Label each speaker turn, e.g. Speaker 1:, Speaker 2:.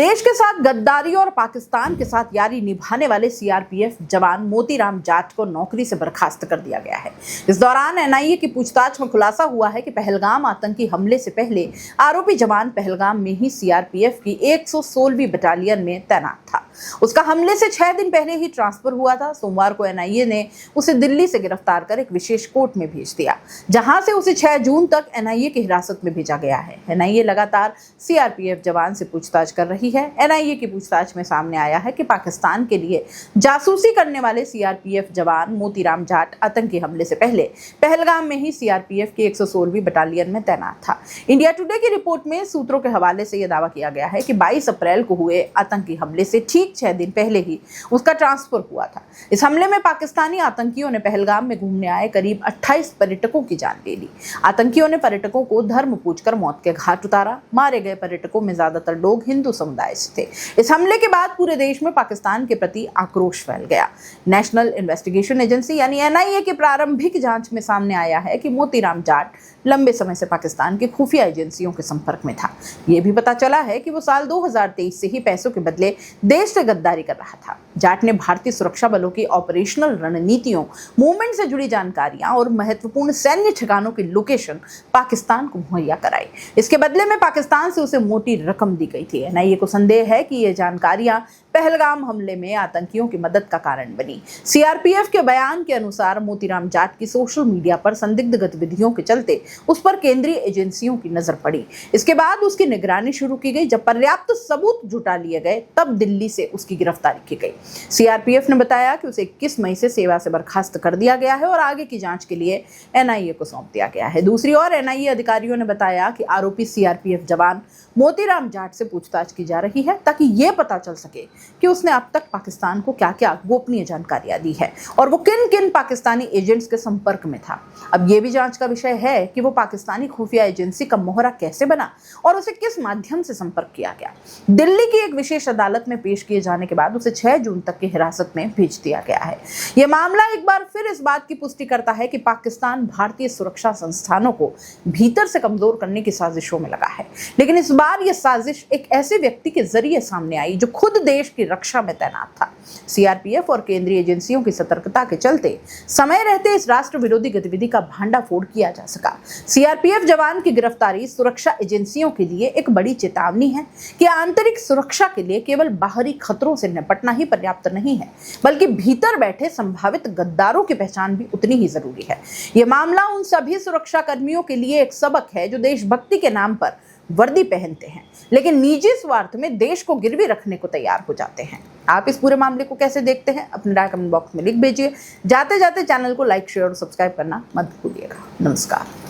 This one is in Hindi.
Speaker 1: देश के साथ गद्दारी और पाकिस्तान के साथ यारी निभाने वाले सीआरपीएफ जवान मोतीराम जाट को नौकरी से बर्खास्त कर दिया गया है। इस दौरान एनआईए की पूछताछ में खुलासा हुआ है कि पहलगाम आतंकी हमले से पहले आरोपी जवान पहलगाम में ही सीआरपीएफ की 116वीं बटालियन में तैनात था। उसका हमले से 6 दिन पहले ही ट्रांसफर हुआ था। सोमवार को एनआईए ने उसे दिल्ली से गिरफ्तार कर एक विशेष कोर्ट में भेज दिया, जहां से उसे 6 जून तक एनआईए की हिरासत में भेजा गया है। एनआईए लगातार सीआरपीएफ जवान से पूछताछ कर रही है। एनआईए की पूछताछ में सामने आया है कि पाकिस्तान के लिए जासूसी करने वाले सीआरपीएफ जवान मोतीराम जाट आतंकी हमले से पहले पहलगाम में ही सीआरपीएफ की 116वीं बटालियन में तैनात था। इंडिया टुडे की रिपोर्ट में सूत्रों के हवाले से यह दावा किया गया है कि 22 अप्रैल को हुए आतंकी हमले से ठीक 6 दिन पहले ही उसका ट्रांसफर हुआ था। इस हमले में पाकिस्तानी आतंकियों ने पहलगाम में घूमने आए करीब 28 पर्यटकों की जान ले ली। आतंकियों ने पर्यटकों को धर्म पूछकर मौत के घाट उतारा। मारे गए पर्यटकों में ज्यादातर लोग हिंदू समुदाय से थे। इस हमले के बाद पूरे देश में पाकिस्तान के प्रति आक्रोश फैल गया। नेशनल इन्वेस्टिगेशन एजेंसी यानी एनआईए की प्रारंभिक जांच में सामने आया है कि मोतीराम जाट लंबे समय से पाकिस्तान की खुफिया एजेंसियों के संपर्क में था। यह भी पता चला है कि वो साल 2023 से ही पैसों के बदले देश से गद्दारी कर रहा था। जाट ने भारतीय सुरक्षा बलों की ऑपरेशनल रणनीतियों, मूवमेंट से जुड़ी जानकारियां और महत्वपूर्ण सैन्य ठिकानों की लोकेशन पाकिस्तान को मुहैया कराई। इसके बदले में पाकिस्तान से उसे मोटी रकम दी गई थी। एनआईए को संदेह है कि ये जानकारियां पहलगाम हमले में आतंकियों की मदद का कारण बनी। सीआरपीएफ के बयान के अनुसार मोतीराम जाट की सोशल मीडिया पर संदिग्ध गतिविधियों के चलते उस पर केंद्रीय एजेंसियों की नजर पड़ी। इसके बाद उसकी निगरानी शुरू की गई। जब पर्याप्त सबूत जुटा लिए गए तब दिल्ली से उसकी गिरफ्तारी की गई। सीआरपीएफ ने बताया कि उसे 21 मई से सेवा से बर्खास्त कर दिया गया है और आगे की जांच के लिए एनआईए को सौंप दिया गया है। दूसरी ओर एनआईए अधिकारियों ने बताया कि आरोपी सीआरपीएफ जवान मोतीराम जाट से पूछताछ की जा रही है ताकि यह पता चल सके कि उसने अब तक पाकिस्तान को क्या क्या गोपनीय जानकारियां दी है और वो किन किन पाकिस्तानी एजेंट्स के संपर्क में था। अब यह भी जांच का विषय है कि वो पाकिस्तानी खुफिया एजेंसी का मोहरा कैसे बना और उसे किस माध्यम से संपर्क किया गया। दिल्ली की एक विशेष अदालत में पेश किए जाने के बाद उसे 6 जून तक की हिरासत में भेज दिया गया है। यह मामला एक बार फिर इस बात की पुष्टि करता है कि पाकिस्तान भारतीय सुरक्षा संस्थानों को भीतर से कमजोर करने की साजिशों में लगा है। लेकिन इस बार यह साजिश एक ऐसे व्यक्ति के जरिए सामने आई जो खुद देश की रक्षा में तैनात था। सीआरपीएफ और केंद्रीय एजेंसियों की सतर्कता के चलते समय रहते इस राष्ट्र विरोधी गतिविधि का भांडाफोड़ किया जा सका। सीआरपीएफ जवान की गिरफ्तारी सुरक्षा एजेंसियों के लिए एक बड़ी चेतावनी है कि आंतरिक सुरक्षा के लिए केवल बाहरी खतरों से निपटना ही पर्याप्त नहीं है, बल्कि भीतर बैठे संभावित गद्दारों की पहचान भी उतनी ही जरूरी है। यह मामला उन सभी सुरक्षा कर्मियों के लिए एक सबक है जो देशभक्ति के नाम पर वर्दी पहनते हैं लेकिन निजी स्वार्थ में देश को गिरवी रखने को तैयार हो जाते हैं। आप इस पूरे मामले को कैसे देखते हैं, अपनी राय कमेंट बॉक्स में लिख भेजिए। जाते जाते चैनल को लाइक, शेयर और सब्सक्राइब करना मत भूलिएगा। नमस्कार।